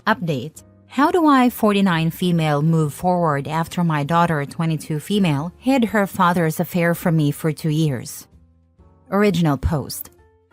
Update. How do I, 49 female, move forward after my daughter, 22 female, hid her father's affair from me for 2 years? Original post.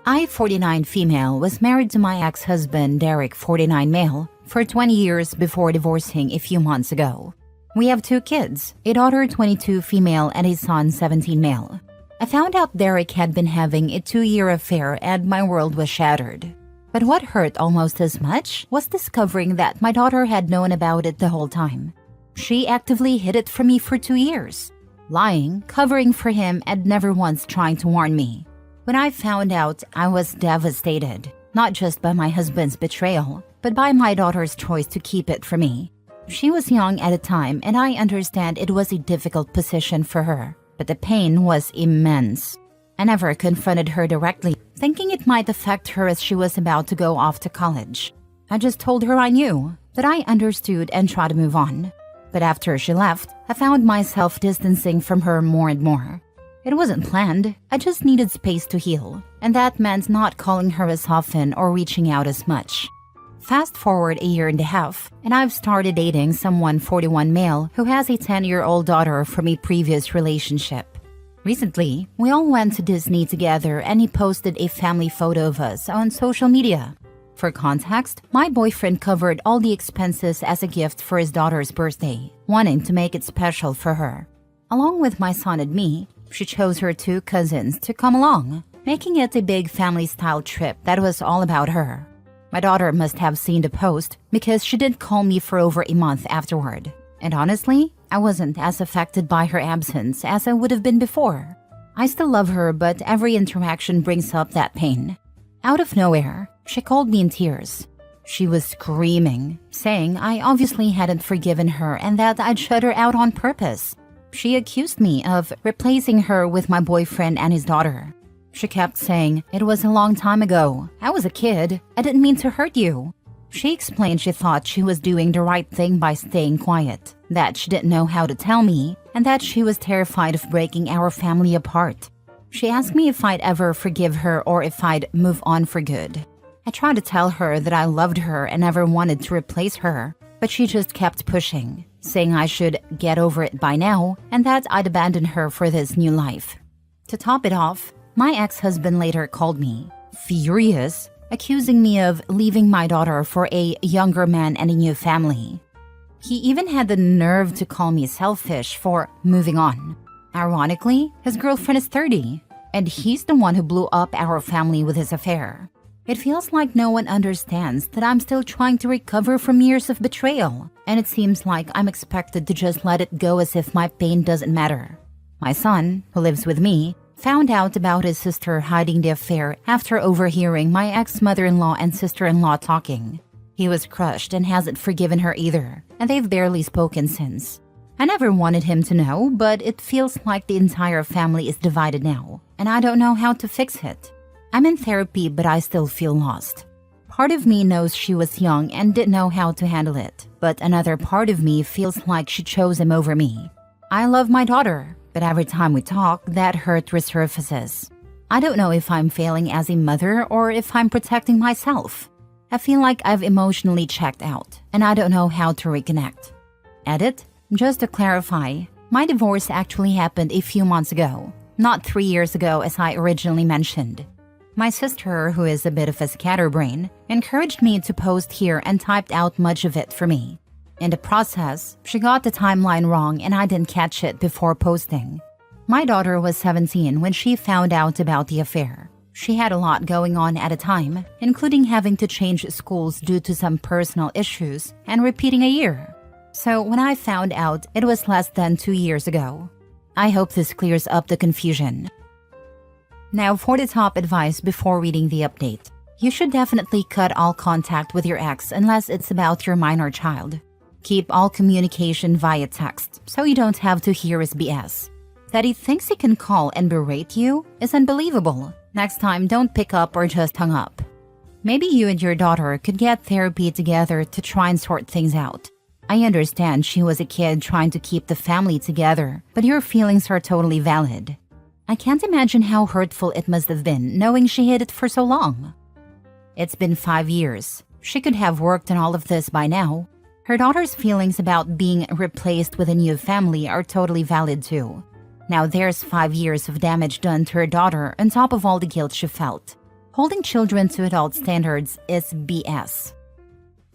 I, 49 female, was married to my ex-husband, Derek, 49 male, for 20 years before divorcing a few months ago. We have 2 kids, a daughter, 22 female, and a son, 17 male. I found out Derek had been having a 2-year affair and my world was shattered. But what hurt almost as much was discovering that my daughter had known about it the whole time. She actively hid it from me for 2 years, lying, covering for him, and never once trying to warn me. When I found out, I was devastated, not just by my husband's betrayal, but by my daughter's choice to keep it from me. She was young at the time, and I understand it was a difficult position for her, but the pain was immense. I never confronted her directly, thinking it might affect her as she was about to go off to college. I just told her I knew, that I understood and tried to move on. But after she left, I found myself distancing from her more and more. It wasn't planned, I just needed space to heal, and that meant not calling her as often or reaching out as much. Fast forward a year and a half, and I've started dating someone 41 male who has a 10-year-old daughter from a previous relationship. Recently, we all went to Disney together and he posted a family photo of us on social media. For context, my boyfriend covered all the expenses as a gift for his daughter's birthday, wanting to make it special for her. Along with my son and me, she chose her 2 cousins to come along, making it a big family-style trip that was all about her. My daughter must have seen the post because she didn't call me for over a month afterward. And honestly, I wasn't as affected by her absence as I would have been before. I still love her, but every interaction brings up that pain. Out of nowhere, she called me in tears. She was screaming, saying I obviously hadn't forgiven her and that I'd shut her out on purpose. She accused me of replacing her with my boyfriend and his daughter. She kept saying, "It was a long time ago. I was a kid. I didn't mean to hurt you." She explained she thought she was doing the right thing by staying quiet, that she didn't know how to tell me, and that she was terrified of breaking our family apart. She asked me if I'd ever forgive her or if I'd move on for good. I tried to tell her that I loved her and never wanted to replace her, but she just kept pushing, saying I should get over it by now and that I'd abandon her for this new life. To top it off, my ex-husband later called me, furious, accusing me of leaving my daughter for a younger man and a new family. He even had the nerve to call me selfish for moving on. Ironically, his girlfriend is 30, and he's the one who blew up our family with his affair. It feels like no one understands that I'm still trying to recover from years of betrayal, and it seems like I'm expected to just let it go as if my pain doesn't matter. My son, who lives with me, found out about his sister hiding the affair after overhearing my ex-mother-in-law and sister-in-law talking. He was crushed and hasn't forgiven her either, and they've barely spoken since. I never wanted him to know, but it feels like the entire family is divided now, and I don't know how to fix it. I'm in therapy, but I still feel lost. Part of me knows she was young and didn't know how to handle it, but another part of me feels like she chose him over me. I love my daughter, but every time we talk, that hurt resurfaces. I don't know if I'm failing as a mother or if I'm protecting myself. I feel like I've emotionally checked out, and I don't know how to reconnect. Edit. Just to clarify, my divorce actually happened a few months ago, not 3 years ago as I originally mentioned. My sister, who is a bit of a scatterbrain, encouraged me to post here and typed out much of it for me. In the process, she got the timeline wrong and I didn't catch it before posting. My daughter was 17 when she found out about the affair. She had a lot going on at a time, including having to change schools due to some personal issues and repeating a year. So when I found out, it was less than 2 years ago. I hope this clears up the confusion. Now for the top advice before reading the update. You should definitely cut all contact with your ex unless it's about your minor child. Keep all communication via text so you don't have to hear his BS. That he thinks he can call and berate you is unbelievable. Next time, don't pick up or just hung up. Maybe you and your daughter could get therapy together to try and sort things out. I understand she was a kid trying to keep the family together, but your feelings are totally valid. I can't imagine how hurtful it must have been knowing she hid it for so long. It's been 5 years. She could have worked on all of this by now. Her daughter's feelings about being replaced with a new family are totally valid too. Now there's 5 years of damage done to her daughter on top of all the guilt she felt. Holding children to adult standards is BS.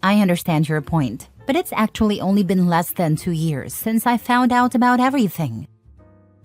I understand your point, but it's actually only been less than 2 years since I found out about everything.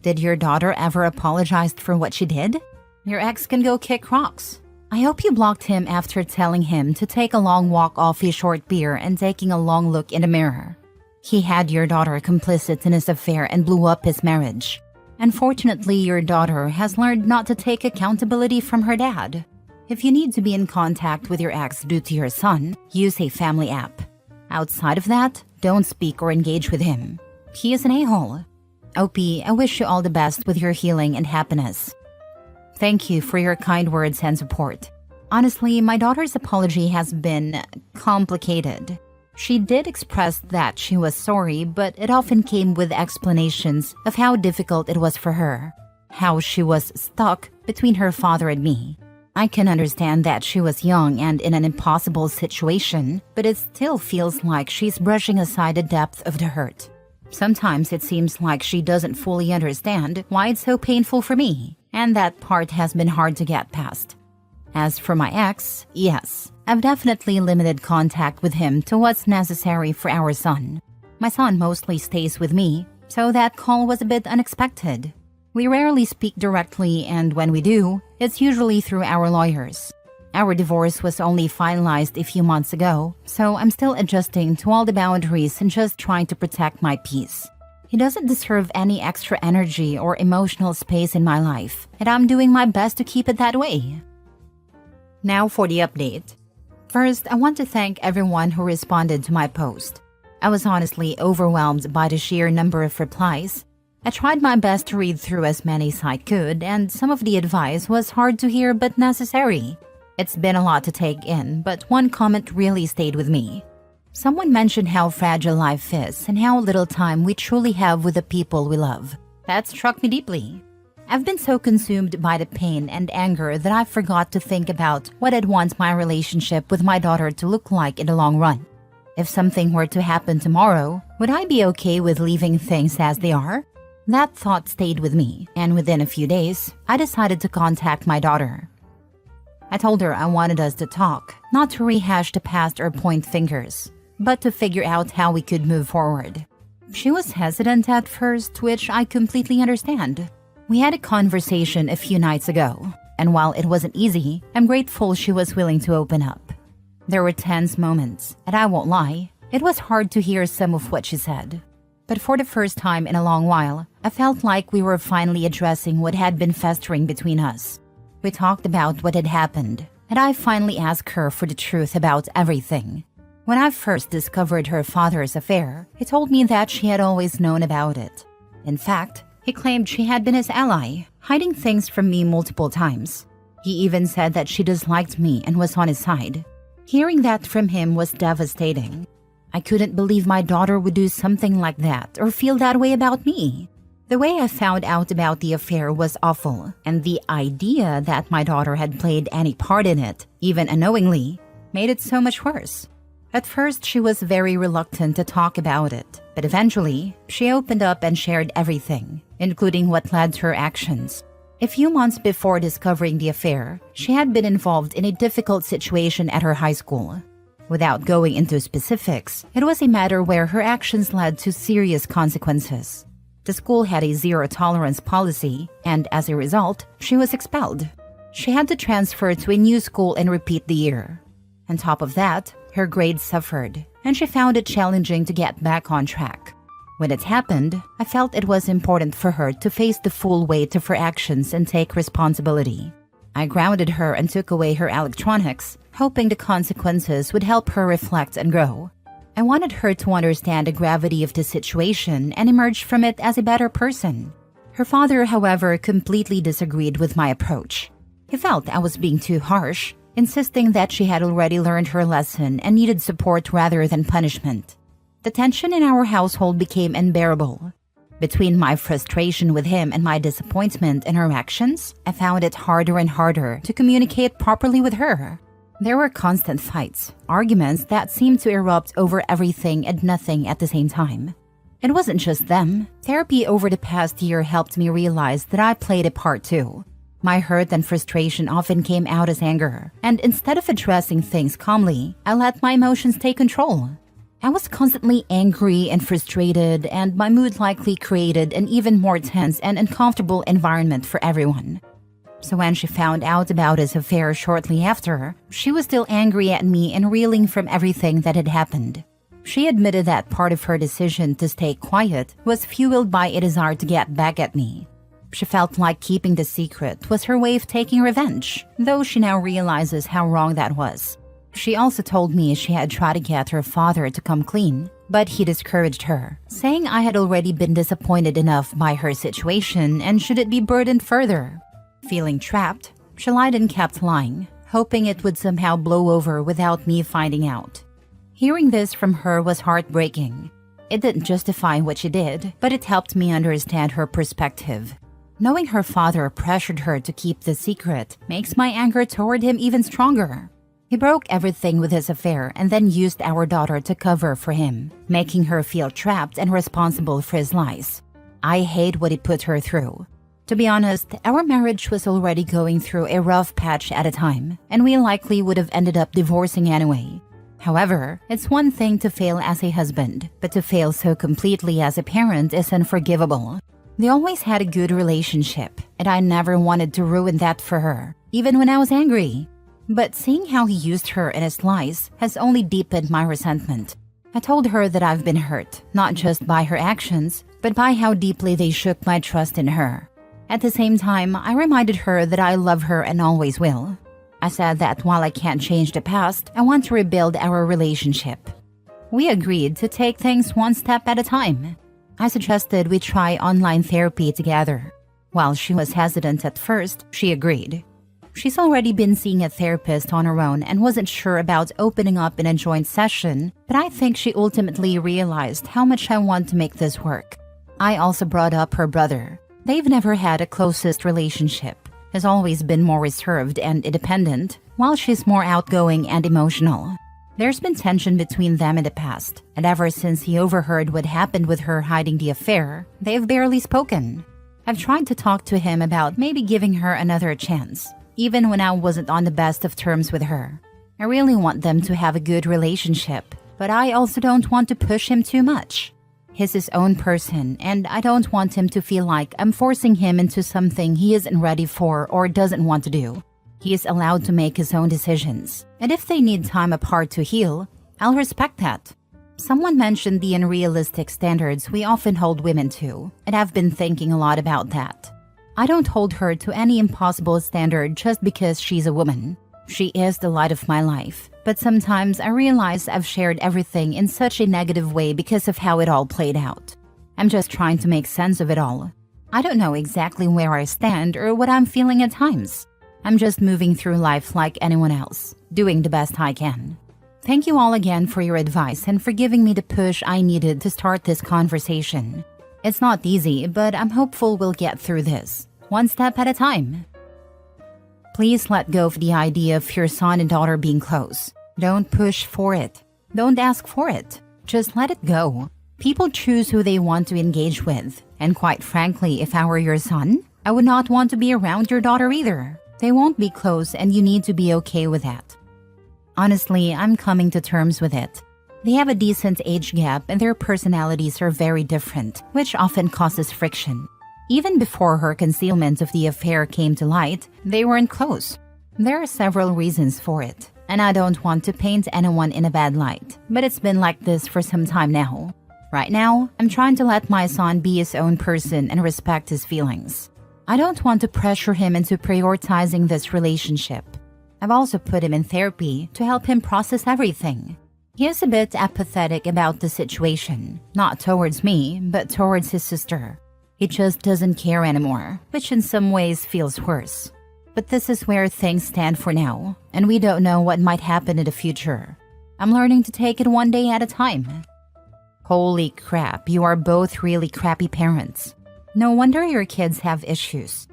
Did your daughter ever apologize for what she did? Your ex can go kick rocks. I hope you blocked him after telling him to take a long walk off his short beer and taking a long look in the mirror. He had your daughter complicit in his affair and blew up his marriage. Unfortunately, your daughter has learned not to take accountability from her dad. If you need to be in contact with your ex due to your son, use a family app. Outside of that, don't speak or engage with him. He is an a-hole. OP, I wish you all the best with your healing and happiness. Thank you for your kind words and support. Honestly, my daughter's apology has been complicated. She did express that she was sorry, but it often came with explanations of how difficult it was for her, how she was stuck between her father and me. I can understand that she was young and in an impossible situation, but it still feels like she's brushing aside the depth of the hurt. Sometimes it seems like she doesn't fully understand why it's so painful for me, and that part has been hard to get past. As for my ex, yes, I've definitely limited contact with him to what's necessary for our son. My son mostly stays with me, so that call was a bit unexpected. We rarely speak directly, and when we do, it's usually through our lawyers. Our divorce was only finalized a few months ago, so I'm still adjusting to all the boundaries and just trying to protect my peace. He doesn't deserve any extra energy or emotional space in my life, and I'm doing my best to keep it that way. Now for the update. First, I want to thank everyone who responded to my post. I was honestly overwhelmed by the sheer number of replies. I tried my best to read through as many as I could, and some of the advice was hard to hear but necessary. It's been a lot to take in, but one comment really stayed with me. Someone mentioned how fragile life is and how little time we truly have with the people we love. That struck me deeply. I've been so consumed by the pain and anger that I forgot to think about what I'd want my relationship with my daughter to look like in the long run. If something were to happen tomorrow, would I be okay with leaving things as they are? That thought stayed with me, and within a few days, I decided to contact my daughter. I told her I wanted us to talk, not to rehash the past or point fingers, but to figure out how we could move forward. She was hesitant at first, which I completely understand. We had a conversation a few nights ago, and while it wasn't easy, I'm grateful she was willing to open up. There were tense moments, and I won't lie, it was hard to hear some of what she said. But for the first time in a long while, I felt like we were finally addressing what had been festering between us. We talked about what had happened, and I finally asked her for the truth about everything. When I first discovered her father's affair, he told me that she had always known about it. In fact, he claimed she had been his ally, hiding things from me multiple times. He even said that she disliked me and was on his side. Hearing that from him was devastating. I couldn't believe my daughter would do something like that or feel that way about me. The way I found out about the affair was awful, and the idea that my daughter had played any part in it, even unknowingly, made it so much worse. At first, she was very reluctant to talk about it, but eventually, she opened up and shared everything, including what led to her actions. A few months before discovering the affair, she had been involved in a difficult situation at her high school. Without going into specifics, it was a matter where her actions led to serious consequences. The school had a zero-tolerance policy, and as a result, she was expelled. She had to transfer to a new school and repeat the year. On top of that, her grades suffered, and she found it challenging to get back on track. When it happened, I felt it was important for her to face the full weight of her actions and take responsibility. I grounded her and took away her electronics, hoping the consequences would help her reflect and grow. I wanted her to understand the gravity of the situation and emerge from it as a better person. Her father, however, completely disagreed with my approach. He felt I was being too harsh, insisting that she had already learned her lesson and needed support rather than punishment. The tension in our household became unbearable. Between my frustration with him and my disappointment in her actions, I found it harder and harder to communicate properly with her. There were constant fights, arguments that seemed to erupt over everything and nothing at the same time. It wasn't just them. Therapy over the past year helped me realize that I played a part too. My hurt and frustration often came out as anger, and instead of addressing things calmly, I let my emotions take control. I was constantly angry and frustrated, and my mood likely created an even more tense and uncomfortable environment for everyone. So when she found out about his affair shortly after, she was still angry at me and reeling from everything that had happened. She admitted that part of her decision to stay quiet was fueled by a desire to get back at me. She felt like keeping the secret was her way of taking revenge, though she now realizes how wrong that was. She also told me she had tried to get her father to come clean, but he discouraged her, saying I had already been disappointed enough by her situation and shouldn't be burdened further. Feeling trapped, she lied and kept lying, hoping it would somehow blow over without me finding out. Hearing this from her was heartbreaking. It didn't justify what she did, but it helped me understand her perspective. Knowing her father pressured her to keep the secret makes my anger toward him even stronger. He broke everything with his affair and then used our daughter to cover for him, making her feel trapped and responsible for his lies. I hate what he put her through. To be honest, our marriage was already going through a rough patch at a time, and we likely would have ended up divorcing anyway. However, it's one thing to fail as a husband, but to fail so completely as a parent is unforgivable. They always had a good relationship, and I never wanted to ruin that for her, even when I was angry. But seeing how he used her in his lies has only deepened my resentment. I told her that I've been hurt, not just by her actions, but by how deeply they shook my trust in her. At the same time, I reminded her that I love her and always will. I said that while I can't change the past, I want to rebuild our relationship. We agreed to take things one step at a time. I suggested we try online therapy together. While she was hesitant at first, she agreed. She's already been seeing a therapist on her own and wasn't sure about opening up in a joint session, but I think she ultimately realized how much I want to make this work. I also brought up her brother. They've never had a closest relationship. Has always been more reserved and independent, while she's more outgoing and emotional. There's been tension between them in the past, and ever since he overheard what happened with her hiding the affair, they've barely spoken. I've tried to talk to him about maybe giving her another chance, even when I wasn't on the best of terms with her. I really want them to have a good relationship, but I also don't want to push him too much. He's his own person, and I don't want him to feel like I'm forcing him into something he isn't ready for or doesn't want to do. He is allowed to make his own decisions, and if they need time apart to heal, I'll respect that. Someone mentioned the unrealistic standards we often hold women to, and I've been thinking a lot about that. I don't hold her to any impossible standard just because she's a woman. She is the light of my life, but sometimes I realize I've shared everything in such a negative way because of how it all played out. I'm just trying to make sense of it all. I don't know exactly where I stand or what I'm feeling at times. I'm just moving through life like anyone else, doing the best I can. Thank you all again for your advice and for giving me the push I needed to start this conversation. It's not easy, but I'm hopeful we'll get through this, one step at a time. Please let go of the idea of your son and daughter being close. Don't push for it. Don't ask for it. Just let it go. People choose who they want to engage with. And quite frankly, if I were your son, I would not want to be around your daughter either. They won't be close and you need to be okay with that. Honestly, I'm coming to terms with it. They have a decent age gap and their personalities are very different, which often causes friction. Even before her concealment of the affair came to light, they weren't close. There are several reasons for it, and I don't want to paint anyone in a bad light, but it's been like this for some time now. Right now, I'm trying to let my son be his own person and respect his feelings. I don't want to pressure him into prioritizing this relationship. I've also put him in therapy to help him process everything. He is a bit apathetic about the situation, not towards me, but towards his sister. He just doesn't care anymore, which in some ways feels worse. But this is where things stand for now, and we don't know what might happen in the future. I'm learning to take it one day at a time. Holy crap, you are both really crappy parents. No wonder your kids have issues.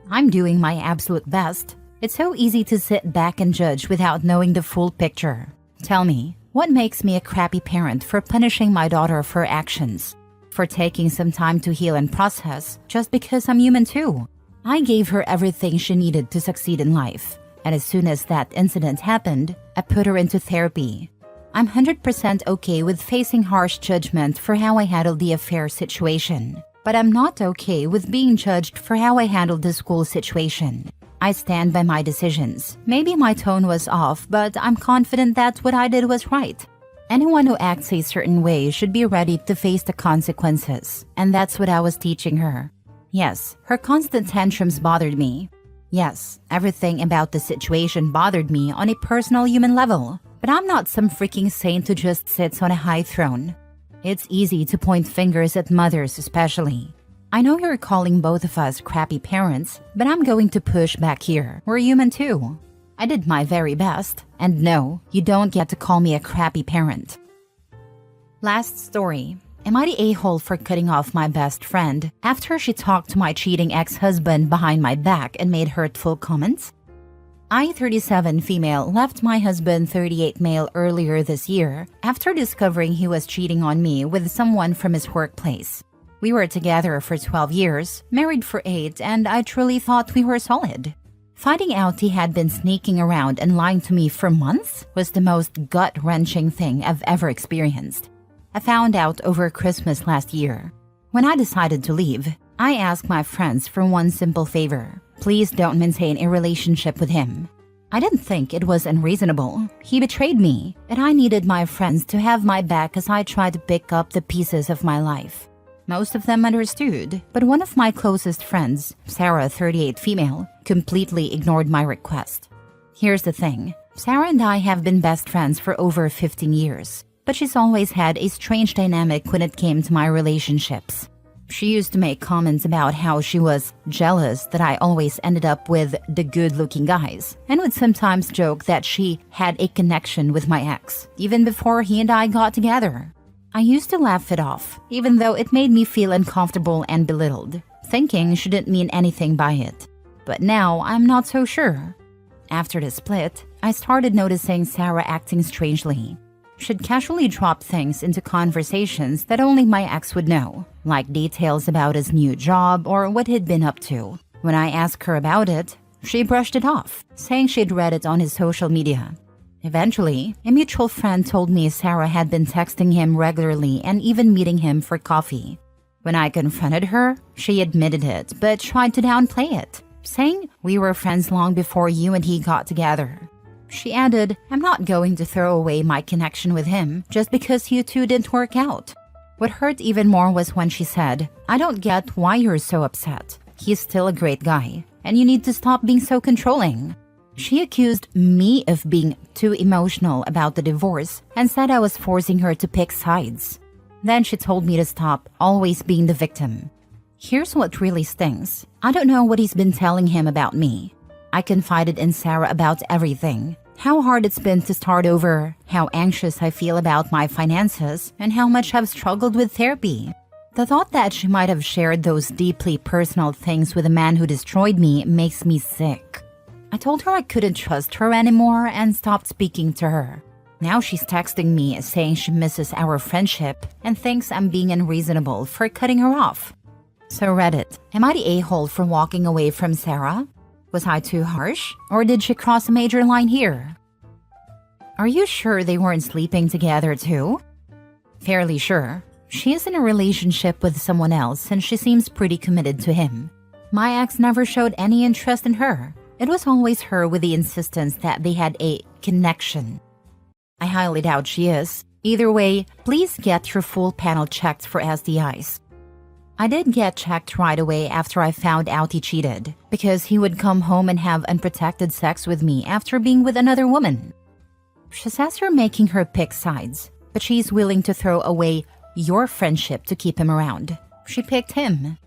I'm doing my absolute best, It's so easy to sit back and judge without knowing the full picture. Tell me, what makes me a crappy parent for punishing my daughter for her actions? For taking some time to heal and process just because I'm human too? I gave her everything she needed to succeed in life. And as soon as that incident happened, I put her into therapy. I'm 100% okay with facing harsh judgment for how I handled the affair situation. But I'm not okay with being judged for how I handled the school situation. I stand by my decisions. Maybe my tone was off, but I'm confident that what I did was right. Anyone who acts a certain way should be ready to face the consequences. And that's what I was teaching her. Yes, her constant tantrums bothered me. Yes, everything about the situation bothered me on a personal human level. But I'm not some freaking saint who just sits on a high throne. It's easy to point fingers at mothers especially. I know you're calling both of us crappy parents, but I'm going to push back here. We're human too. I did my very best. And no, you don't get to call me a crappy parent. Last story. Am I the a-hole for cutting off my best friend after she talked to my cheating ex-husband behind my back and made hurtful comments? I, 37 female, left my husband, 38 male, earlier this year after discovering he was cheating on me with someone from his workplace. We were together for 12 years, married for 8, and I truly thought we were solid. Finding out he had been sneaking around and lying to me for months was the most gut-wrenching thing I've ever experienced. I found out over Christmas last year. When I decided to leave, I asked my friends for one simple favor. Please don't maintain a relationship with him. I didn't think it was unreasonable. He betrayed me, and I needed my friends to have my back as I tried to pick up the pieces of my life. Most of them understood, but one of my closest friends, Sarah, 38 female, completely ignored my request. Here's the thing. Sarah and I have been best friends for over 15 years, but she's always had a strange dynamic when it came to my relationships. She used to make comments about how she was jealous that I always ended up with the good-looking guys, and would sometimes joke that she had a connection with my ex, even before he and I got together. I used to laugh it off, even though it made me feel uncomfortable and belittled, thinking she didn't mean anything by it. But now I'm not so sure. After the split, I started noticing Sarah acting strangely. She'd casually drop things into conversations that only my ex would know, like details about his new job or what he'd been up to. When I asked her about it, she brushed it off, saying she'd read it on his social media. Eventually, a mutual friend told me Sarah had been texting him regularly and even meeting him for coffee. When I confronted her, she admitted it but tried to downplay it, saying we were friends long before you and he got together. She added, I'm not going to throw away my connection with him just because you two didn't work out. What hurt even more was when she said, I don't get why you're so upset. He's still a great guy, and you need to stop being so controlling. She accused me of being too emotional about the divorce and said I was forcing her to pick sides. Then she told me to stop always being the victim. Here's what really stings. I don't know what he's been telling him about me. I confided in Sarah about everything. How hard it's been to start over, how anxious I feel about my finances, and how much I've struggled with therapy. The thought that she might have shared those deeply personal things with a man who destroyed me makes me sick. I told her I couldn't trust her anymore and stopped speaking to her. Now she's texting me saying she misses our friendship and thinks I'm being unreasonable for cutting her off. So Reddit, am I the a-hole for walking away from Sarah? Was I too harsh? Or did she cross a major line here? Are you sure they weren't sleeping together too? Fairly sure. She is in a relationship with someone else and she seems pretty committed to him. My ex never showed any interest in her. It was always her with the insistence that they had a connection. I highly doubt she is. Either way, please get your full panel checked for STIs. I did get checked right away after I found out he cheated, because he would come home and have unprotected sex with me after being with another woman. She says you're making her pick sides, but she's willing to throw away your friendship to keep him around. She picked him.